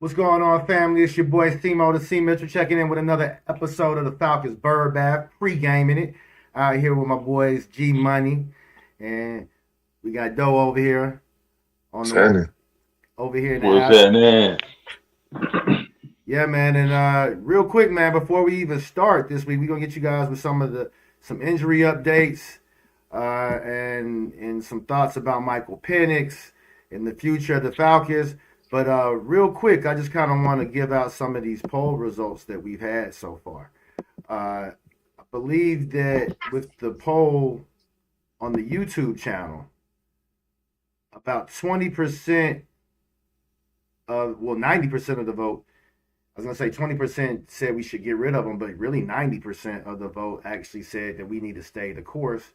What's going on, family? It's your boy Simo the C Mitchell checking in with another episode of the Falcons Bird Bath, pre-gaming it. Out here with my boys G Money, and we got Doe over here on the Standing. over here in the What's app. that, man? Yeah, man. And real quick, man, before we even start this week, we're gonna get you guys with some injury updates and some thoughts about Michael Penix and the future of the Falcons. But real quick, I just kind of want to give out some of these poll results that we've had so far. I believe that with the poll on the YouTube channel, about 20% well, 90% of the vote, I was going to say 20% said we should get rid of them, but really 90% of the vote actually said that we need to stay the course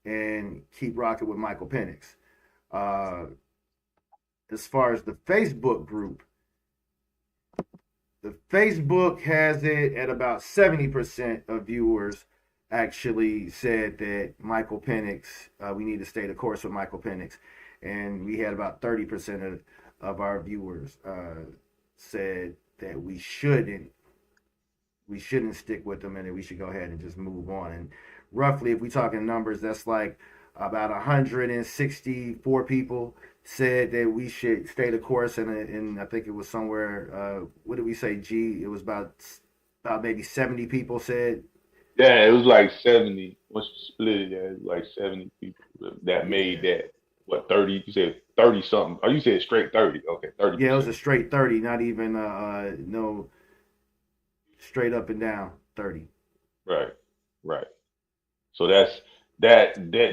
and keep rocking with Michael Penix. Uh, as far as the Facebook group, the Facebook has it at about 70% of viewers actually said that Michael Penix, we need to stay the course with Michael Penix. And we had about 30% of our viewers said that we shouldn't stick with them and that we should go ahead and just move on. And roughly, if we talking numbers, that's like about 164 people said that we should stay the course, and I think it was somewhere. What did we say? G. It was about maybe 70 people said. Yeah, it was like 70. Once you split it, yeah, it was like 70 people that made Yeah, that. What, 30? You said 30 something. Oh, you said straight 30. Okay, yeah, it was 30%. a straight 30, not even no straight up and down 30. Right, right. So that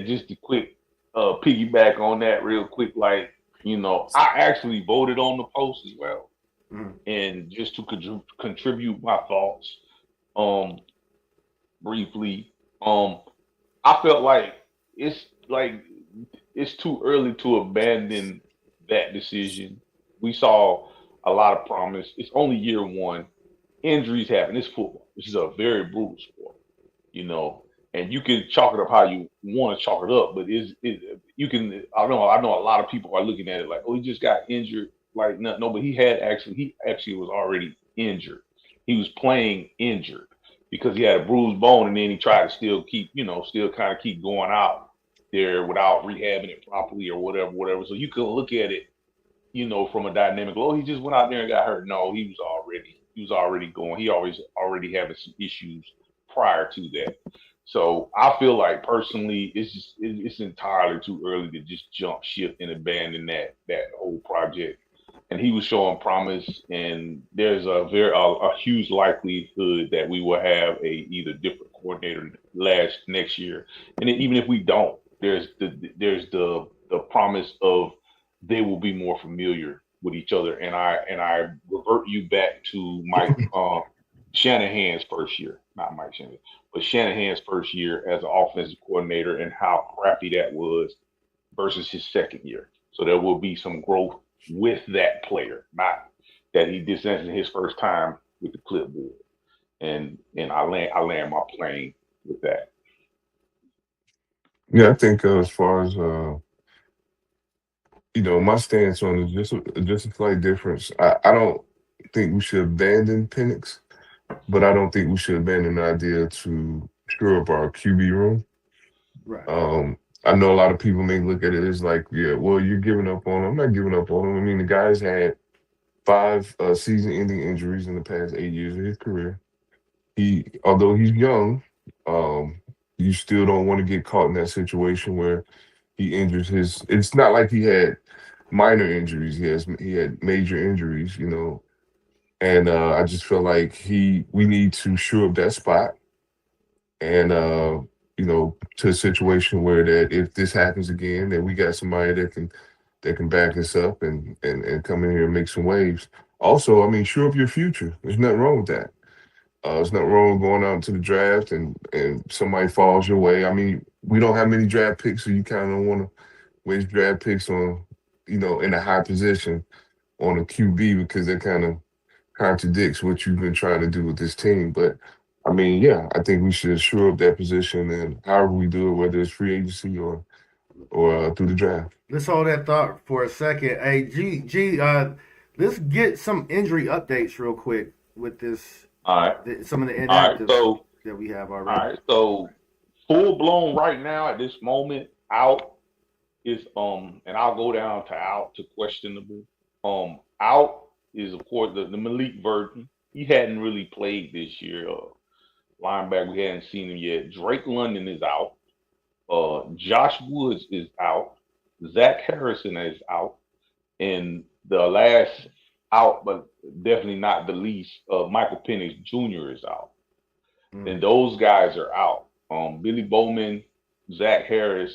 just a quick piggyback on that real quick. Like, I actually voted on the post as well. Mm. And just to contribute my thoughts, um, briefly, I felt it's like it's too early to abandon that decision. We saw a lot of promise. It's only year one. Injuries happen. It's football. This is a very brutal sport, you know. And you can chalk it up how you want to chalk it up, but you can. I know a lot of people are looking at it like, oh, he just got injured. Like no, but he actually was already injured. He was playing injured because he had a bruised bone, and then he tried to still kind of keep going out there without rehabbing it properly or whatever. So you can look at it, from a dynamic. Oh, he just went out there and got hurt. No, he was already going. He already having some issues prior to that. So I feel like personally, it's entirely too early to just jump ship and abandon that whole project. And he was showing promise, and there's a huge likelihood that we will have a either different coordinator next year, and then even if we don't, there's the promise of they will be more familiar with each other. And I revert you back to Mike Shanahan's first year, not Mike Shanahan, but Shanahan's first year as an offensive coordinator and how crappy that was versus his second year. So there will be some growth with that player, not that he did this in his first time with the clipboard. And I land my plane with that. Yeah, I think as far as my stance on it just a slight difference. I don't think we should abandon Penix, but I don't think we should abandon the idea to shore up our QB room. Right. I know a lot of people may look at it as like, yeah, well, you're giving up on him. I'm not giving up on him. I mean, the guy's had five season-ending injuries in the past 8 years of his career. Although he's young, um, you still don't want to get caught in that situation where he injures his. It's not like he had minor injuries. He had major injuries, and I just feel like we need to shore up that spot and to a situation where that if this happens again, that we got somebody that can back us up and come in here and make some waves. Also, I mean, shore up your future. There's nothing wrong with that. There's nothing wrong with going out into the draft and somebody falls your way. I mean, we don't have many draft picks, so you kind of don't want to waste draft picks on, in a high position on a QB because that kind of contradicts what you've been trying to do with this team. But I mean, yeah, I think we should shore up that position and however we do it, whether it's free agency or through the draft. Let's hold that thought for a second. Hey, G, let's get some injury updates real quick with this. All right. Some of the All right. inactives So, that we have all already. right. So, full blown right now at this moment out is and I'll go down to out to questionable. Out is of course the Malik Burton. He hadn't really played this year. Linebacker, we hadn't seen him yet. Drake London is out. Josh Woods is out. Zach Harrison is out. And the last out, but definitely not the least, Michael Penix Jr. is out. And those guys are out. Billy Bowman, Zach Harris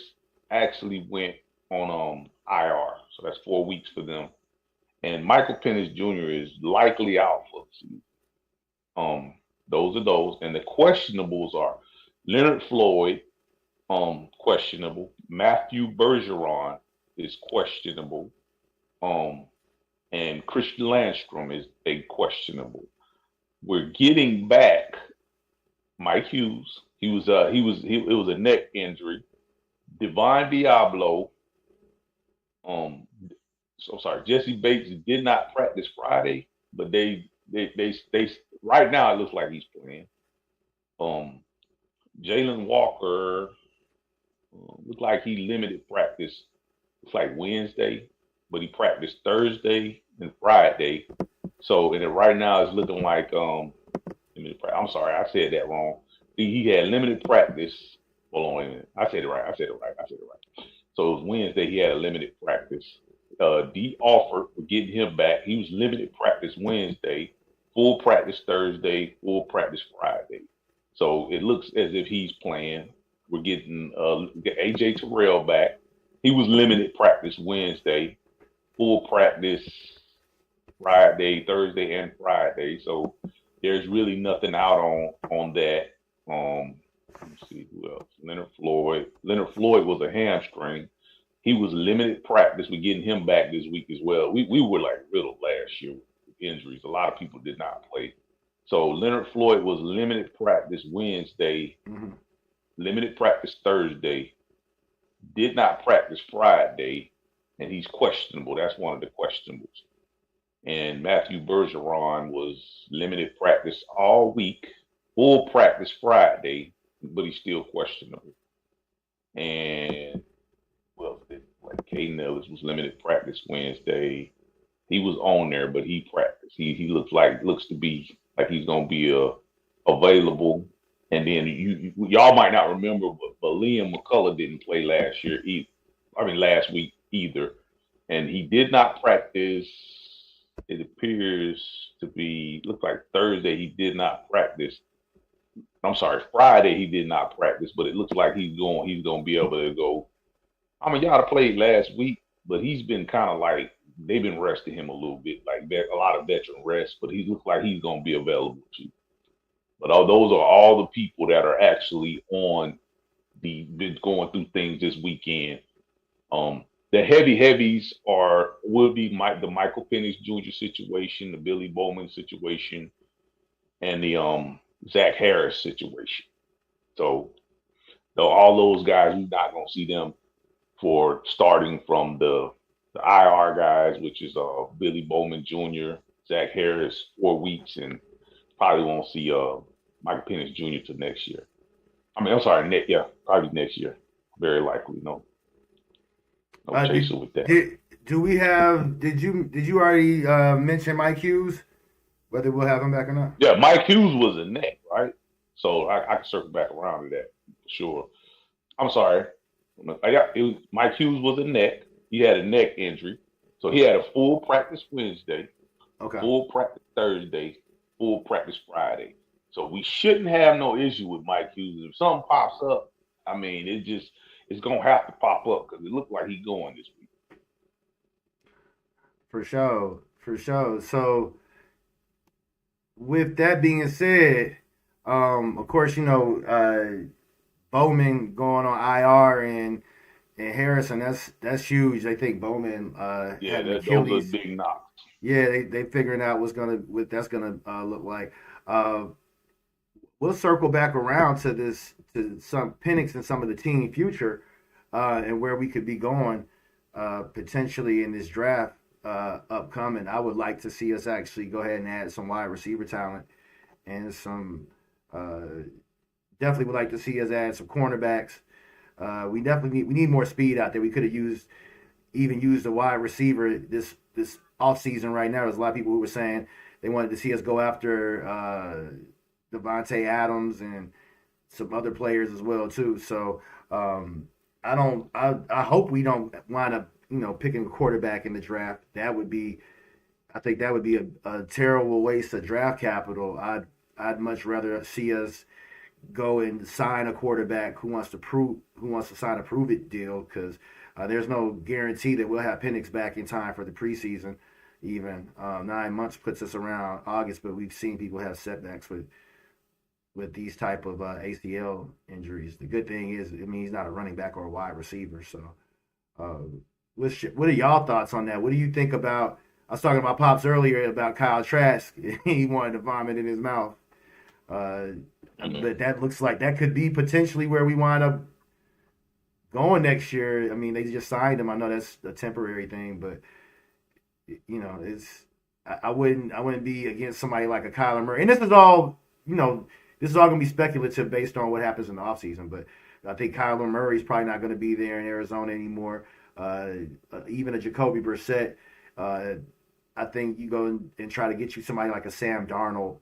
actually went on IR, so that's 4 weeks for them. And Michael Penix Jr. is likely out for the season. Those are those, and the questionables are Leonard Floyd, questionable. Matthew Bergeron is questionable. And Christian Landstrom is a questionable. We're getting back Mike Hughes. It was a neck injury. Divine Diablo. So sorry, Jesse Bates did not practice Friday, but they right now it looks like he's playing. Jalen Walker looks like he limited practice. It's like Wednesday, but he practiced Thursday and Friday. So and right now it's looking like I'm sorry, I said that wrong. He had limited practice. Hold on a minute. I said it right. So it was Wednesday. He had a limited practice. D offered for getting him back. He was limited practice Wednesday, full practice Thursday, full practice Friday. So it looks as if he's playing. We're getting AJ Terrell back. He was limited practice Wednesday, full practice Friday, Thursday, and Friday. So there's really nothing out on that. Let's see who else. Leonard Floyd. Leonard Floyd was a hamstring. He was limited practice. We're getting him back this week as well. We were like riddled last year with injuries. A lot of people did not play. So Leonard Floyd was limited practice Wednesday, limited practice Thursday, did not practice Friday, and he's questionable. That's one of the questionables. And Matthew Bergeron was limited practice all week, full practice Friday, but he's still questionable. And like Caden Ellis was limited practice Wednesday. He was on there, but he practiced. He looks to be like he's gonna be available. And then y'all might not remember, but Liam McCullough didn't play last week either, and he did not practice. It appears to be looked like Thursday he did not practice. I'm sorry, Friday he did not practice, but it looks like he's gonna be able to go. I mean, y'all played last week, but he's been kind of like they've been resting him a little bit, like a lot of veteran rest. But he looks like he's gonna be available too. But those are all the people that are actually been going through things this weekend. The heavies will be the Michael Penix Jr. situation, the Billy Bowman situation, and the Zach Harris situation. So all those guys, we're not gonna see them for starting from the IR guys, which is Billy Bowman Jr., Zach Harris, 4 weeks, and probably won't see Michael Penix Jr. till next year. I mean, I'm sorry, probably next year. Very likely, no chaser with that. Did you already mention Mike Hughes? Whether we'll have him back or not? Yeah, Mike Hughes was a neck, right? So I can circle back around to that for sure. I'm sorry. Mike Hughes was a neck. He had a neck injury. So he had a full practice Wednesday, full practice Thursday, full practice Friday. So we shouldn't have no issue with Mike Hughes. If something pops up, I mean, it's going to have to pop up because it looked like he's going this week. For sure. So with that being said, of course, Bowman going on IR and Harrison, that's huge. They think Bowman those are big knocks. Yeah, they figuring out what that's gonna look like. We'll circle back around to some Penix and some of the team future, and where we could be going potentially in this draft upcoming. I would like to see us actually go ahead and add some wide receiver talent and some. Definitely would like to see us add some cornerbacks. We definitely need more speed out there. We could have used a wide receiver this offseason right now. There's a lot of people who were saying they wanted to see us go after Devontae Adams and some other players as well too. So I hope we don't wind up picking a quarterback in the draft. I think that would be a terrible waste of draft capital. I'd much rather see us go and sign a quarterback who wants to sign a prove it deal, because there's no guarantee that we'll have Penix back in time for the preseason. Even 9 months puts us around August, but we've seen people have setbacks with these type of ACL injuries. The good thing is, he's not a running back or a wide receiver. So, what are y'all thoughts on that? What do you think about? I was talking about Pops earlier about Kyle Trask. He wanted to vomit in his mouth. But that looks like that could be potentially where we wind up going next year. I mean, they just signed him. I know that's a temporary thing, but I wouldn't be against somebody like a Kyler Murray. And this is all gonna be speculative based on what happens in the offseason. But I think Kyler Murray's probably not going to be there in Arizona anymore. Even a Jacoby Brissett. I think you go and try to get you somebody like a Sam Darnold.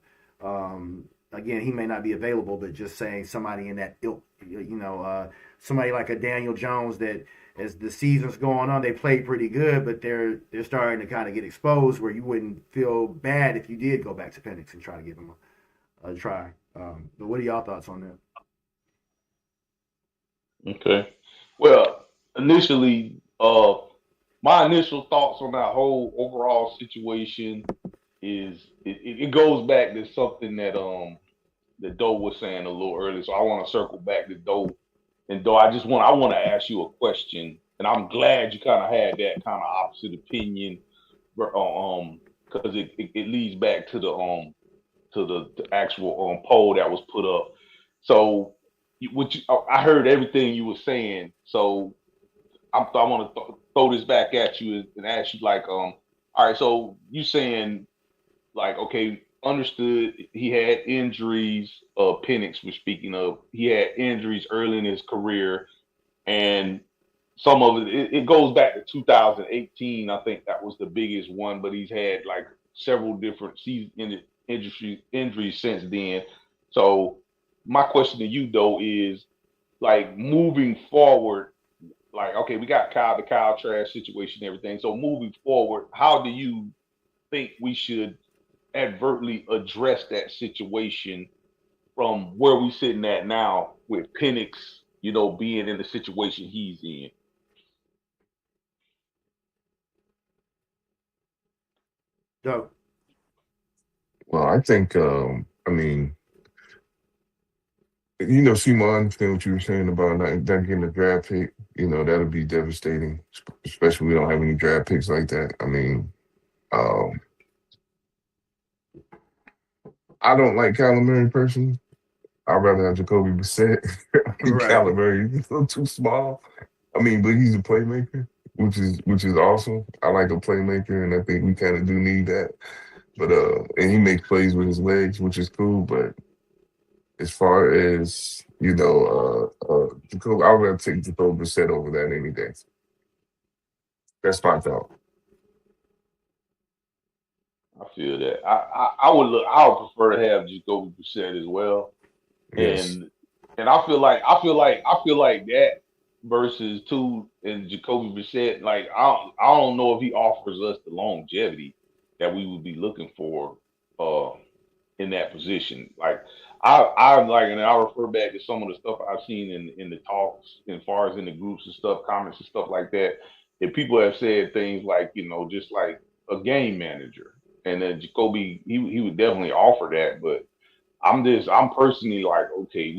Again, he may not be available, but just saying somebody in that ilk, somebody like a Daniel Jones that as the season's going on, they played pretty good, but they're starting to kind of get exposed where you wouldn't feel bad if you did go back to Penix and try to give him a try. But what are y'all thoughts on that? Okay. Well, initially, my initial thoughts on that whole overall situation is it goes back to something that Doe was saying a little earlier. So I want to circle back to Doe. And Doe, I want to ask you a question, and I'm glad you kind of had that kind of opposite opinion, because it leads back to the actual poll that was put up. So I heard everything you were saying. So I want to throw this back at you and ask you all right. So you saying okay, understood he had injuries. Penix was speaking of, he had injuries early in his career, and some of it goes back to 2018. I think that was the biggest one, but he's had several different season injuries since then. So my question to you though is moving forward, okay, we got the Kyle Trask situation and everything. So moving forward, how do you think we should advertently address that situation from where we sitting at now with Penix, being in the situation he's in? Doe? Well, I think, Seymour, I understand what you were saying about not getting a draft pick. That'll be devastating, especially we don't have any draft picks like that. I don't like Kyler Murray personally. I'd rather have Jacoby Brissett. Kyler Murray is a little too small. But he's a playmaker, which is awesome. I like a playmaker, and I think we kind of do need that. But and he makes plays with his legs, which is cool. But as far as Jacoby, I'd rather take Jacoby Brissett over that any day. That's my thought. I feel that. I would prefer to have Jacoby Brissett as well. Yes. And I feel like that versus and Jacoby Brissett, I don't know if he offers us the longevity that we would be looking for in that position. And I refer back to some of the stuff I've seen in the talks, as far as in the groups and stuff, comments and stuff like that. And people have said things just like a game manager. And then Jacoby, he would definitely offer that, but I'm personally okay,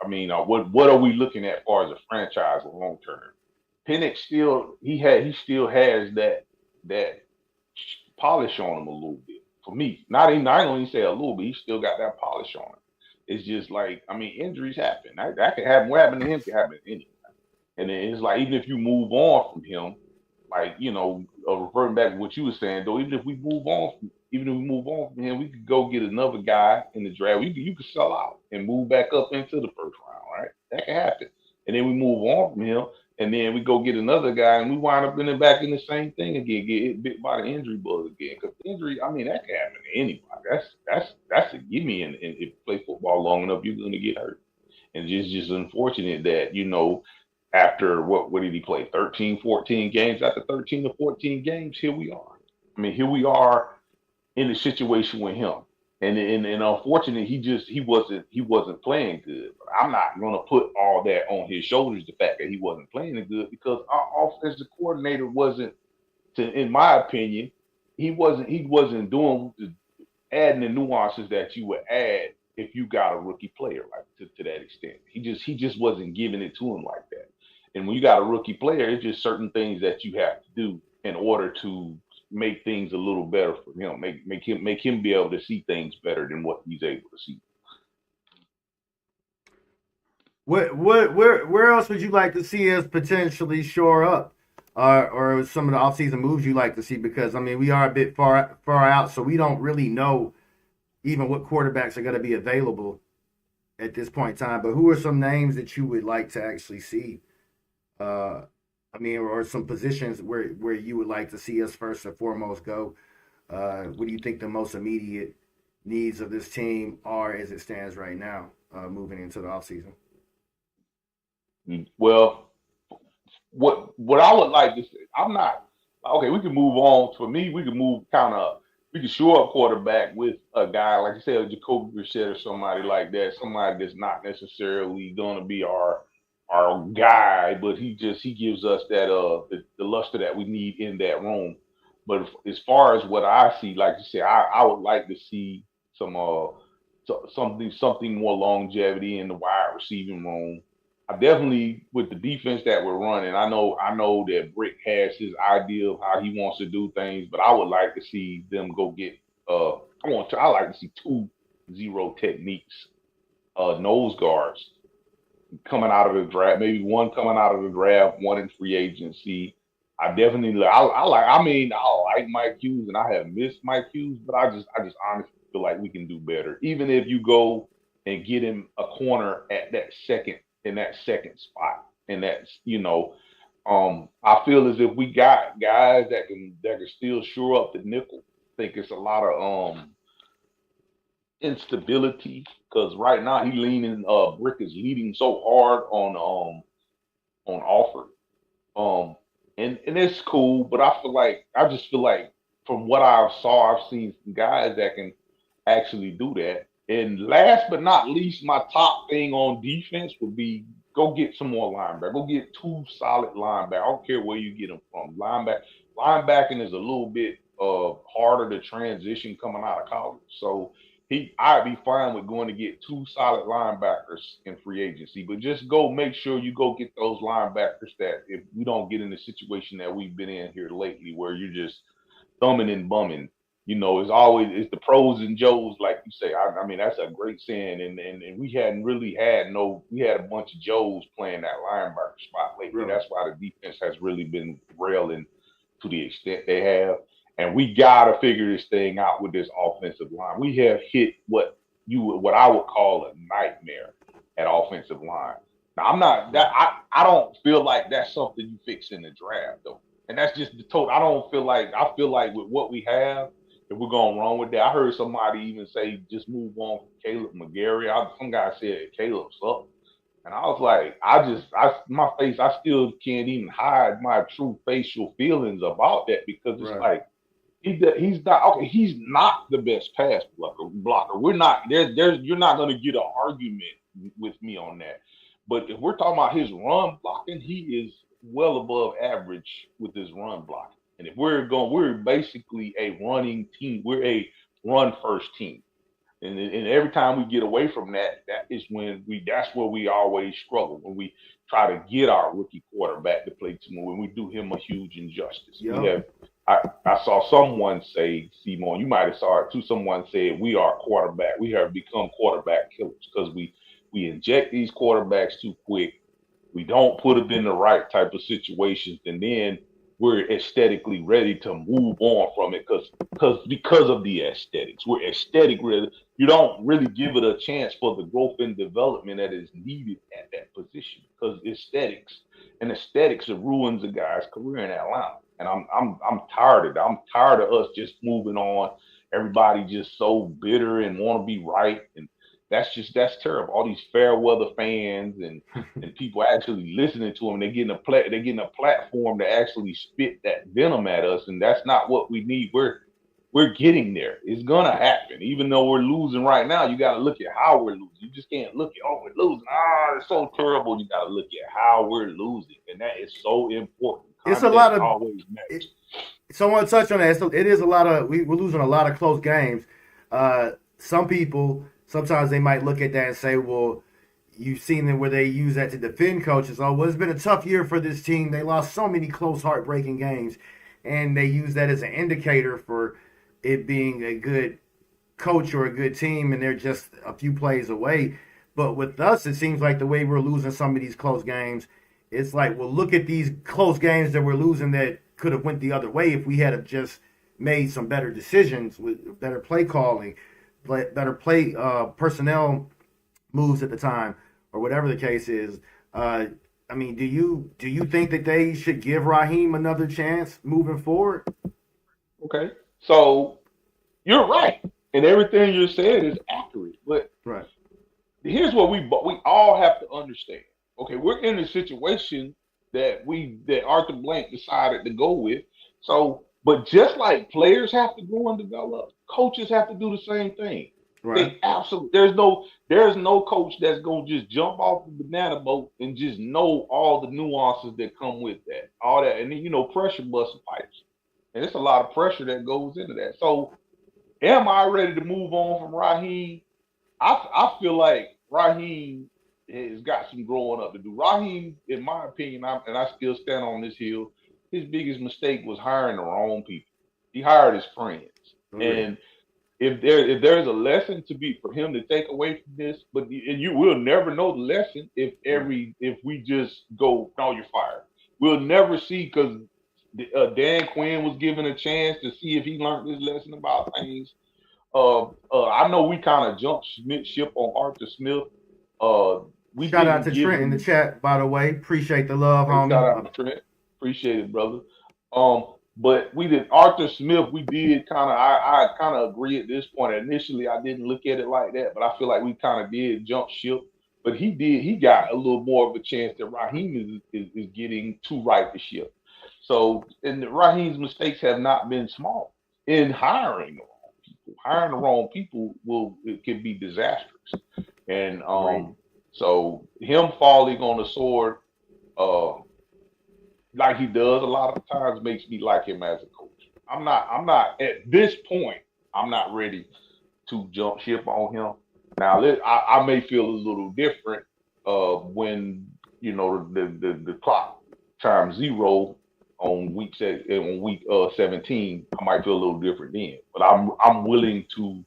what are we looking at as far as a franchise long term? Penix still has that polish on him a little bit. For me, I don't even say a little bit. He still got that polish on him. It's just injuries happen. That can happen. What happened to him can happen to anyone. And then it's even if you move on from him, like, reverting back to what you were saying, though, even if we move on from him, we could go get another guy in the draft. You could sell out and move back up into the first round, right? That can happen. And then we move on from him, and then we go get another guy, and we wind up back in the same thing again, get hit bit by the injury bug again. Because injury, I mean, that can happen to anybody. That's a gimme. And if you play football long enough, you're going to get hurt. And it's just unfortunate that, after what did he play? 13, 14 games. After 13 to 14 games, here we are. I mean, here we are in a situation with him. And unfortunately, he wasn't playing good. But I'm not gonna put all that on his shoulders, the fact that he wasn't playing good, because our offensive coordinator wasn't, in my opinion, he wasn't doing adding the nuances that you would add if you got a rookie player like to that extent. He just wasn't giving it to him like that. And when you got a rookie player, it's just certain things that you have to do in order to make things a little better for him. Make him be able to see things better than what he's able to see. Where else would you like to see us potentially shore up, or some of the offseason moves you like to see? Because I mean, we are a bit far out, so we don't really know even what quarterbacks are going to be available at this point in time. But who are some names that you would like to actually see? I mean, or some positions where you would like to see us first and foremost go. What do you think the most immediate needs of this team are as it stands right now, moving into the offseason? Well, what I would like to say, I'm not okay. We can move on. For me, we can shore up quarterback with a guy like you said, a Jacoby Brissett or somebody like that. Somebody that's not necessarily going to be our guy, but he gives us that the luster that we need in that room. But as far as what I see, like you said, I would like to see something more longevity in the wide receiving room. I definitely, with the defense that we're running, I know that Brick has his idea of how he wants to do things, but I would like to see them go get I like to see 2-0 techniques nose guards coming out of the draft, maybe one coming out of the draft, one in free agency. I definitely I like Mike Hughes, and I have missed Mike Hughes, but I just honestly feel like we can do better. Even if you go and get him a corner at that second spot. And that's, I feel as if we got guys that can still shore up the nickel. I think it's a lot of instability, because right now Brick is leading so hard on Alford. And it's cool, but I just feel like from what I've seen some guys that can actually do that. And last but not least, my top thing on defense would be go get some more linebackers. Go get 2 solid linebackers. I don't care where you get them from. Linebacking is a little bit harder to transition coming out of college. So I'd be fine with going to get 2 solid linebackers in free agency, but just make sure you go get those linebackers that if we don't get in the situation that we've been in here lately, where you're just thumbing and bumming. It's the pros and Joes, like you say. I mean, that's a great saying, and we hadn't really we had a bunch of Joes playing that linebacker spot lately. Really? That's why the defense has really been railing to the extent they have. And we gotta figure this thing out with this offensive line. We have hit what I would call a nightmare at offensive line. Now I don't feel like that's something you fix in the draft though. And that's just the total. I feel like with what we have, if we're going wrong with that, I heard somebody even say just move on from Caleb McGarry. Some guy said Caleb's up. And I was like, I still can't even hide my true facial feelings about that, because it's like, he's not the best pass blocker. We're not you're not going to get an argument with me on that. But if we're talking about his run blocking, he is well above average with his run blocking. And if we're basically a running team. We're a run first team. And every time we get away from that, that's where we always struggle, when we try to get our rookie quarterback to play too much, when we do him a huge injustice. Yep. I saw someone say, Simon, you might have saw it too. Someone said we have become quarterback killers, because we inject these quarterbacks too quick. We don't put them in the right type of situations, and then we're aesthetically ready to move on from it because of the aesthetics. We're aesthetic ready. You don't really give it a chance for the growth and development that is needed at that position because aesthetics ruins a guy's career in Atlanta. And I'm tired of that. I'm tired of us just moving on. Everybody just so bitter and want to be right, and that's terrible. All these fair weather fans and people actually listening to them. They're getting a platform to actually spit that venom at us, and that's not what we need. We're getting there. It's gonna happen. Even though we're losing right now, you got to look at how we're losing. You just can't look at we're losing. It's so terrible. You got to look at how we're losing, and that is so important. It's a lot of. Always matters. So I want to touch on that. So it is a lot of. We're losing a lot of close games. Some people sometimes they might look at that and say, "Well, you've seen them where they use that to defend coaches. Oh, well, it's been a tough year for this team. They lost so many close, heartbreaking games, and they use that as an indicator for it being a good coach or a good team, and they're just a few plays away. But with us, it seems like the way we're losing some of these close games, it's like, well, look at these close games that we're losing that could have went the other way if we had have just made some better decisions with better play calling, better play personnel moves at the time, or whatever the case is. I mean, do you think that they should give Raheem another chance moving forward? Okay, so you're right, and everything you said is accurate. But Right. here's what we all have to understand. Okay, we're in a situation that Arthur Blank decided to go with. So, but just like players have to grow and develop, coaches have to do the same thing. Right. They absolutely there's no coach that's gonna just jump off the banana boat and just know all the nuances that come with that, all that, and then pressure busting pipes, and it's a lot of pressure that goes into that. So, am I ready to move on from Raheem? I feel like Raheem has got some growing up to do. Raheem, in my opinion, and I still stand on this hill, his biggest mistake was hiring the wrong people. He hired his friends. Agreed. And if there's a lesson to be for him to take away from this, and you will never know the lesson if we just go, no, you're fired. We'll never see because Dan Quinn was given a chance to see if he learned this lesson about things. I know we kind of jumped ship on Arthur Smith. We Shout out didn't to give Trent in the him. chat, by the way. Appreciate the love, Hey, shout out homie. to Trent. Appreciate it, brother. But we did Arthur Smith. We did kind of. I kind of agree at this point. Initially, I didn't look at it like that, but I feel like we kind of did jump ship. But he did. He got a little more of a chance that Raheem is getting to right the ship. So, and Raheem's mistakes have not been small in hiring the wrong people. Hiring the wrong people it can be disastrous. And Agreed. so him falling on the sword, uh, like he does a lot of times, makes me like him as a coach. I'm not at this point. I'm not ready to jump ship on him. Now, I may feel a little different when the clock times zero on week 17. I might feel a little different then, but I'm willing to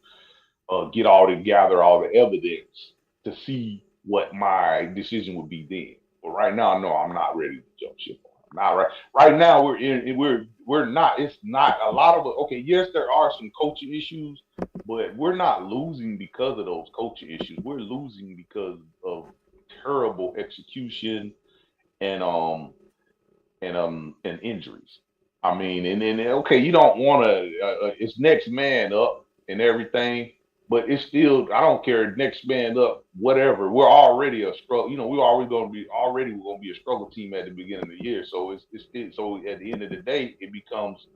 gather all the evidence to see what my decision would be then. But right now, no, I'm not ready to jump ship on. Not right. Right now, we're not. It's not a lot of it. Okay, yes, there are some coaching issues, but we're not losing because of those coaching issues. We're losing because of terrible execution and and injuries. I mean, and then okay, you don't want to. It's next man up and everything, but it's still. I don't care. Next man up, whatever. We're already a struggle. We're going to be a struggle team at the beginning of the year. So so at the end of the day, it becomes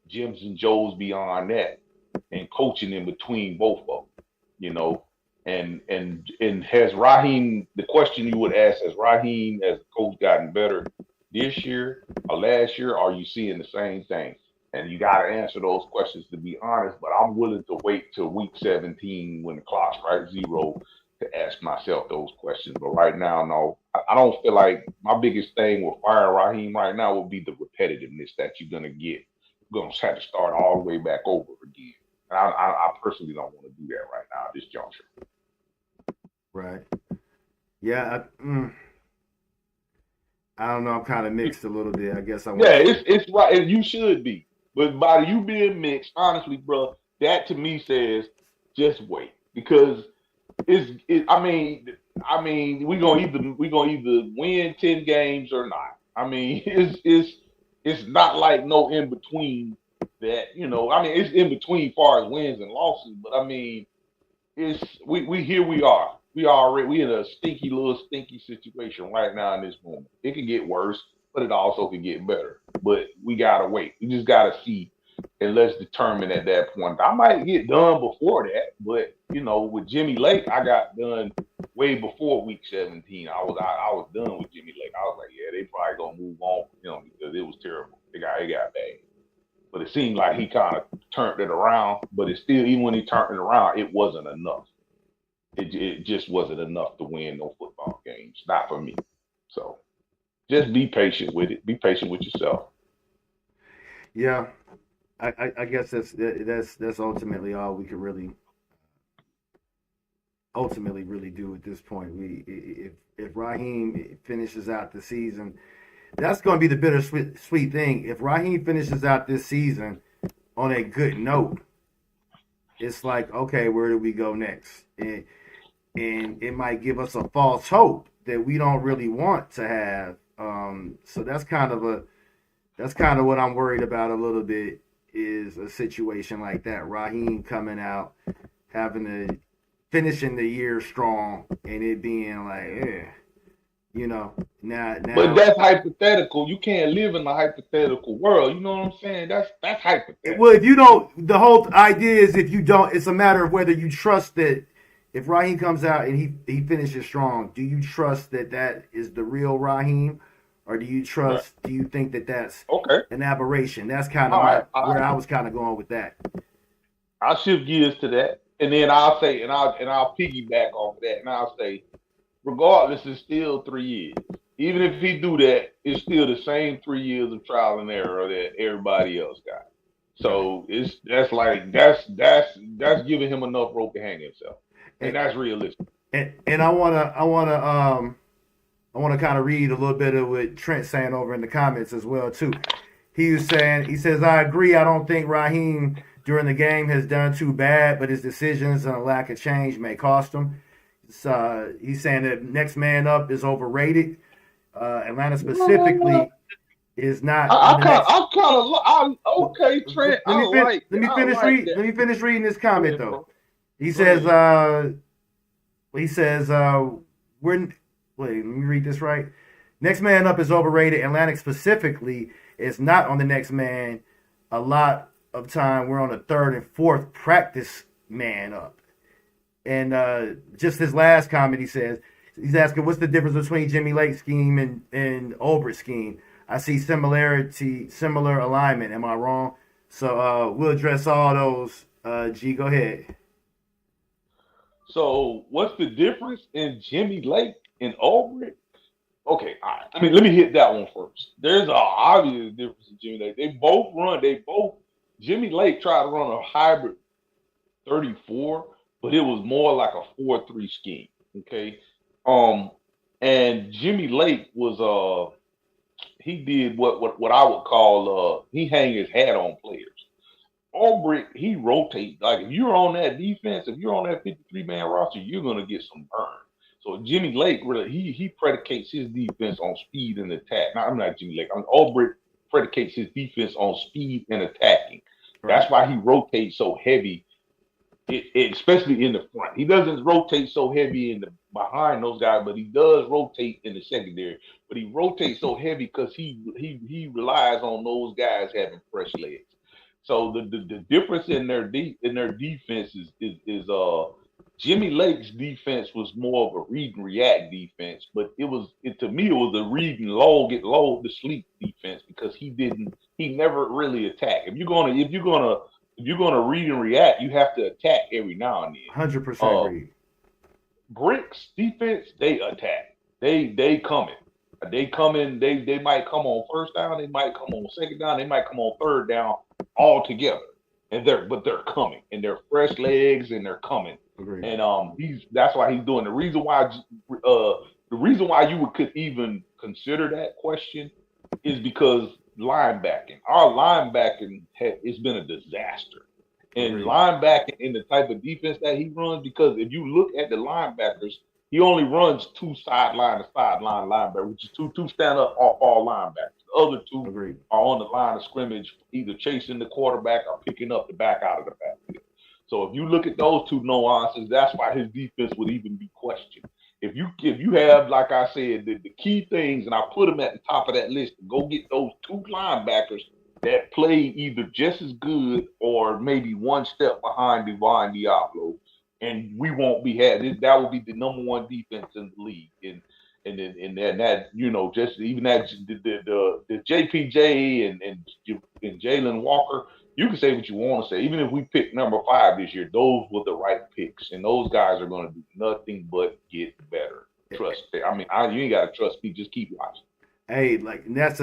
Jims and Joes beyond that, and coaching in between both of them. You know, and has Raheem? The question you would ask: Has Raheem as a coach gotten better this year or last year? Are you seeing the same thing? And you got to answer those questions to be honest. But I'm willing to wait till week 17 when the clock strikes zero to ask myself those questions. But right now, no, I don't feel like my biggest thing with firing Raheem right now would be the repetitiveness that you're gonna get. You're gonna have to start all the way back over again. And I personally don't want to do that right now at this juncture. Right. Yeah. I don't know. I'm kind of mixed a little bit. I guess I Yeah, want. it's right, and you should be. But by you being mixed, honestly, bro, that to me says just wait because we gonna either win 10 games or not. I mean, it's not like no in between that. I mean, it's in between far as wins and losses, but I mean, we here we are. We in a stinky situation right now in this moment. It can get worse, but it also can get better. But we gotta wait. We just gotta see and let's determine at that point. I might get done before that, but with Jimmy Lake, I got done way before week 17. I was done with Jimmy Lake. I was like, yeah, they probably gonna move on, because it was terrible. It got bad. But it seemed like he kind of turned it around. But it's still, even when he turned it around, it wasn't enough. It just wasn't enough to win no football games. Not for me. So just be patient with it. Be patient with yourself. Yeah, I guess that's ultimately all we could really do at this point. If Raheem finishes out the season, that's going to be the bittersweet thing. If Raheem finishes out this season on a good note, it's like, okay, where do we go next? And it might give us a false hope that we don't really want to have. So that's kind of what I'm worried about a little bit, is a situation like that. Raheem coming out, finishing the year strong, and it being like, now. But that's hypothetical. You can't live in a hypothetical world. You know what I'm saying? That's hypothetical. Well, if you don't, the whole idea is if you don't, it's a matter of whether you trust that. If Raheem comes out and he finishes strong, do you trust that is the real Raheem, or do you trust? Right. Do you think that that's an aberration? That's kind of where I was kind of going with that. I'll shift gears to that, and then I'll say, and I'll piggyback off of that, and I'll say, regardless, it's still 3 years. Even if he do that, it's still the same 3 years of trial and error that everybody else got. So that's giving him enough rope to hang himself, and that's realistic. And I wanna kind of read a little bit of what Trent's saying over in the comments as well too. He says, I agree. I don't think Raheem during the game has done too bad, but his decisions and a lack of change may cost him. He's saying that next man up is overrated. Atlanta specifically is not. Okay, Trent. Let me finish reading this comment though. He says, wait, let me read this right. Next man up is overrated. Atlantic specifically is not on the next man. A lot of time we're on the third and fourth practice man up. And just his last comment, he says, he's asking, what's the difference between Jimmy Lake's scheme and Ulbricht's scheme? I see similar alignment. Am I wrong? So we'll address all those. G, go ahead. So what's the difference in Jimmy Lake and Ulbricht? Okay, all right. I mean, let me hit that one first. There's an obvious difference in Jimmy Lake. Jimmy Lake tried to run a hybrid 34, but it was more like a 4-3 scheme. Okay. And Jimmy Lake was he did what I would call he hang his hat on players. Ulbricht, he rotates. Like if you're on that defense, if you're on that 53-man roster, you're gonna get some burn. So Jimmy Lake really he predicates his defense on speed and attack. No, I'm not Jimmy Lake. Ulbricht predicates his defense on speed and attacking. Right. That's why he rotates so heavy, especially in the front. He doesn't rotate so heavy in the behind those guys, but he does rotate in the secondary. But he rotates so heavy because he relies on those guys having fresh legs. So the difference in their defense is Jimmy Lake's defense was more of a read and react defense, but to me it was a read and get low to sleep defense because he never really attacked. If you're gonna read and react, you have to attack every now and then. 100% agree. Brick's defense, they attack. They coming. They might come on first down, they might come on second down, they might come on third down all together. But they're coming, and they're fresh legs, and they're coming. Agreed. And that's why he's doing. The reason why the reason why could even consider that question is because linebacking. Our linebacking it's been a disaster. And Agreed. linebacking in the type of defense that he runs, because if you look at the linebackers, he only runs two sideline to sideline linebackers, which is two stand up off all linebackers. The other two Agreed. are on the line of scrimmage, either chasing the quarterback or picking up the back out of the backfield. So if you look at those two nuances, that's why his defense would even be questioned. If you have, like I said, the key things, and I put them at the top of that list, go get those two linebackers that play either just as good or maybe one step behind Divine Diablo, and we won't be having that. Will be the number one defense in the league, and that just even that the JPJ and Jalen Walker. You can say what you want to say. Even if we pick number 5 this year, those were the right picks, and those guys are going to do nothing but get better. Trust me. I mean, you ain't got to trust me. Just keep watching. Hey, like that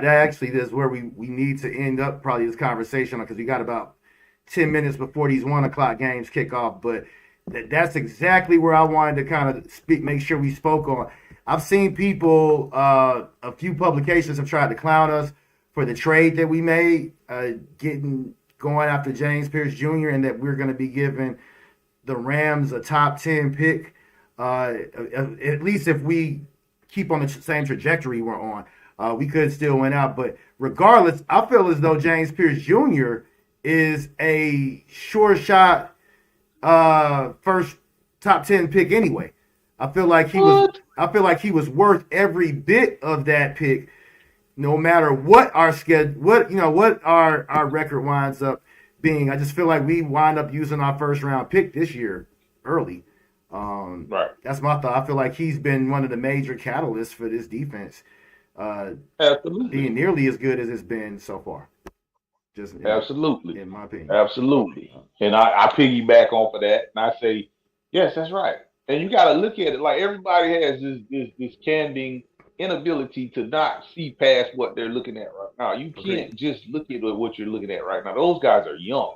actually is where we need to end up probably this conversation, because we got about 10 minutes before these 1 o'clock games kick off. But that's exactly where I wanted to kind of make sure we spoke on. I've seen people, a few publications have tried to clown us for the trade that we made, going after James Pearce Jr., and that we're going to be giving the Rams a top 10 pick, at least if we keep on the same trajectory we're on. We could still win out. But regardless, I feel as though James Pearce Jr. is a sure shot first top 10 pick anyway. I feel like he was worth every bit of that pick, no matter what our schedule, what our record winds up being. I just feel like we wind up using our first round pick this year early. Right. That's my thought. I feel like he's been one of the major catalysts for this defense, Absolutely. being nearly as good as it's been so far. Absolutely, in my opinion. Absolutely. And I piggyback off of that, and I say, yes, that's right. And you got to look at it like everybody has this canning inability to not see past what they're looking at right now. You can't just look at what you're looking at right now. Those guys are young.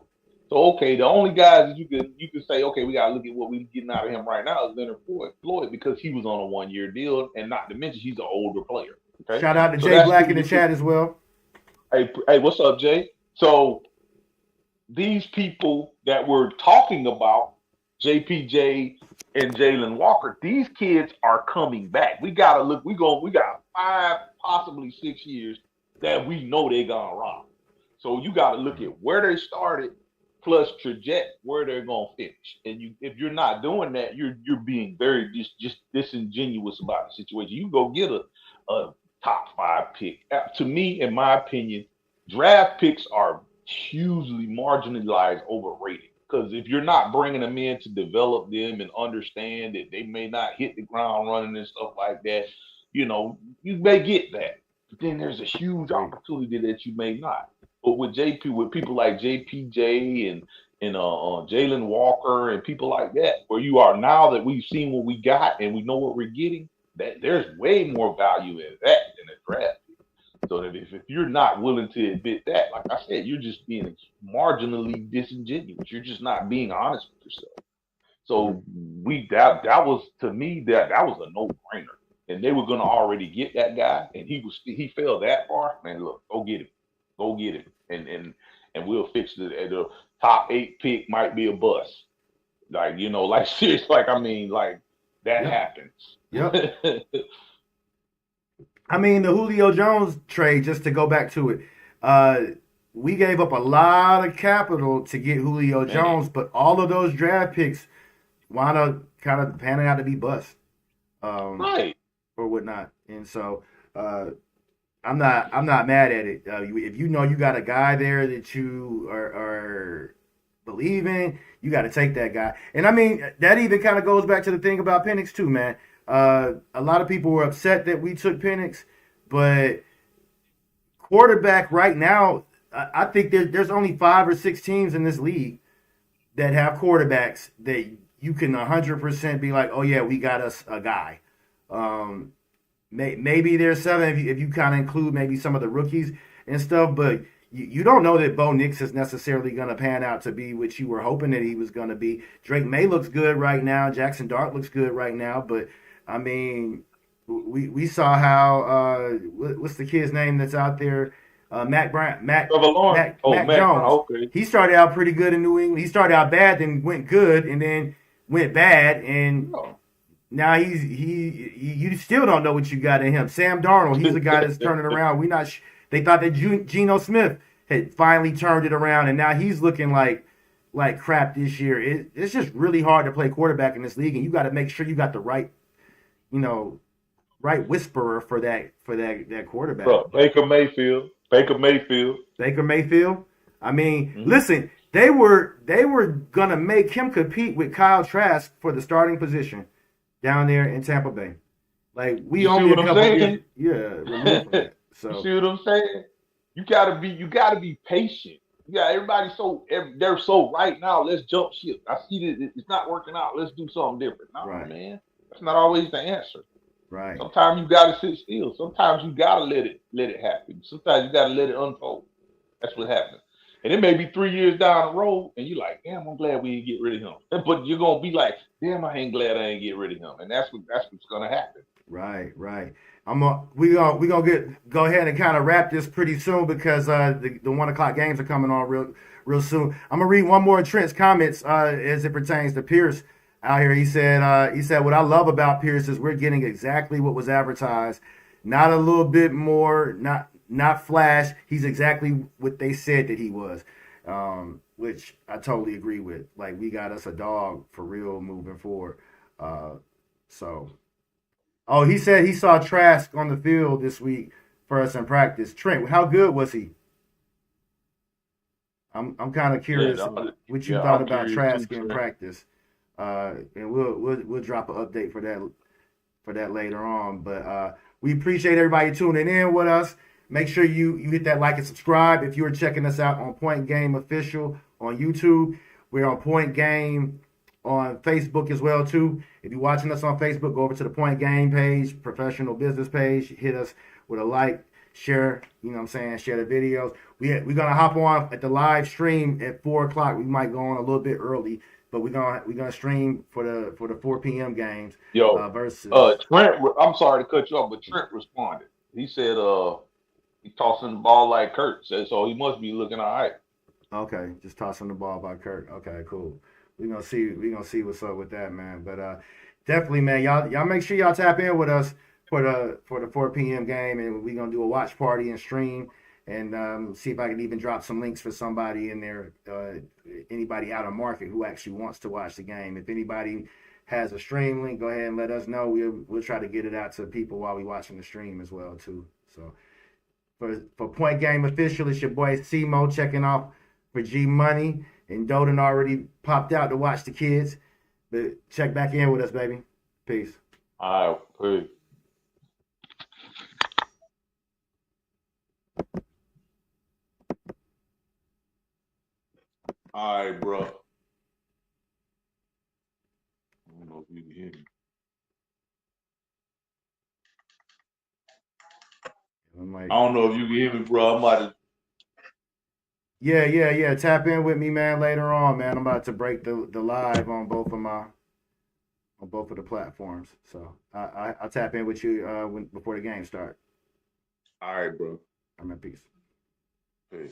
So, okay, the only guys that you can say, okay, we got to look at what we're getting out of him right now is Leonard Floyd, because he was on a 1-year deal, and not to mention he's an older player. Okay? Shout out to Jay Black in the chat as well. Hey, what's up, Jay? So these people that we're talking about, JPJ and Jalen Walker, these kids are coming back. We got to look. We got 5, possibly 6 years that we know they're going to rock. So you got to look at where they started plus traject where they're going to finish. And if you're not doing that, you're being very just disingenuous about the situation. You go get a top 5 pick. To me, in my opinion, draft picks are hugely marginalized, overrated. Because if you're not bringing them in to develop them and understand that they may not hit the ground running and stuff like that, you may get that. But then there's a huge opportunity that you may not. But with people like JPJ and Jalen Walker and people like that, where you are now that we've seen what we got and we know what we're getting, that there's way more value in that than a draft. So that if you're not willing to admit that, like I said, you're just being marginally disingenuous. You're just not being honest with yourself. So that was, to me, that was a no-brainer. And they were gonna already get that guy, and he fell that far. Man, look, go get him, and we'll fix it. The top 8 pick might be a bust. Like serious. Like I mean, like that happens. Yep. I mean, the Julio Jones trade, just to go back to it, we gave up a lot of capital to get Julio Jones, but all of those draft picks wound up kind of panning out to be bust, right, or whatnot. And so I'm not mad at it. If you got a guy there that you are believing, you got to take that guy. And I mean, that even kind of goes back to the thing about Penix too, man. A lot of people were upset that we took Penix, but quarterback right now, I think there's only 5 or 6 teams in this league that have quarterbacks that you can 100% be like, oh yeah, we got us a guy. Maybe there's 7 if you kind of include maybe some of the rookies and stuff, but you don't know that Bo Nix is necessarily going to pan out to be what you were hoping that he was going to be. Drake May looks good right now. Jackson Dart looks good right now, but I mean, we saw how what's the kid's name that's out there? Mac Brown, Trevor Lawrence. Oh, Mac Mac Brown. Jones. Okay. He started out pretty good in New England. He started out bad, then went good, and then went bad, and Oh. now you still don't know what you got in him. Sam Darnold, he's the guy that's turning around. They thought that Geno Smith had finally turned it around, and now he's looking like crap this year. It's just really hard to play quarterback in this league, and you got to make sure you got the right, right whisperer for that quarterback. Bro, Baker Mayfield. Baker Mayfield. I mean, Mm-hmm. listen, they were gonna make him compete with Kyle Trask for the starting position down there in Tampa Bay. Like we You see only what a I'm couple saying? years, removed from that. You So see what I'm saying? You gotta be patient. Yeah, they're so right now. Let's jump ship. I see that it's not working out. Let's do something different. No, Right. man, that's not always the answer. right, Sometimes you gotta sit still. Sometimes you gotta let it happen. Sometimes you gotta let it unfold. That's what happens. And it may be 3 years down the road, and you're like, damn, I'm glad we didn't get rid of him. But you're gonna be like, damn, I ain't glad I ain't get rid of him. And that's what's gonna happen. right. We gonna go ahead and kind of wrap this pretty soon because the 1 o'clock games are coming on real soon. I'm gonna read one more of Trent's comments as it pertains to Pearce out here. He said what I love about Pearce is we're getting exactly what was advertised, not a little bit more, not flash. He's exactly what they said that he was, which I totally agree with. Like we got us a dog for real moving forward. So. Oh, he said he saw Trask on the field this week for us in practice. Trent, how good was he? I'm kind of curious what you thought I'm about curious Trask too, in Trent. practice, and we'll drop an update for that later on. But we appreciate everybody tuning in with us. Make sure you hit that like and subscribe if you are checking us out on Point Game Official on YouTube. We're on Point Game on Facebook as well too. If you're watching us on Facebook, go over to the Point Game page, professional business page, hit us with a like, share, share the videos. We're gonna hop on at the live stream at 4 o'clock. We might go on a little bit early, but we're gonna stream for the 4 p.m. games. Yo, Versus Trent. I'm sorry to cut you off, but Trent responded. He said, he's tossing the ball like Kurt said, so he must be looking all right. Okay, just tossing the ball by Kurt. Okay, cool. We're gonna see what's up with that, man. But definitely, man, y'all make sure y'all tap in with us for the 4 p.m. game, and we're gonna do a watch party and stream, and see if I can even drop some links for somebody in there, anybody out of market who actually wants to watch the game. If anybody has a stream link, go ahead and let us know. We'll try to get it out to people while we watching the stream as well too. So for Point Game Official, it's your boy C-Mo checking off for G Money. And Doden already popped out to watch the kids. But check back in with us, baby. Peace. All right, peace. All right, bro. I don't know if you can hear me. I don't know if you can hear me, bro. I'm about to. Yeah. Tap in with me, man, later on, man. I'm about to break the live on both of the platforms. So I'll tap in with you before the game start. All right, bro. I'm at peace. Peace.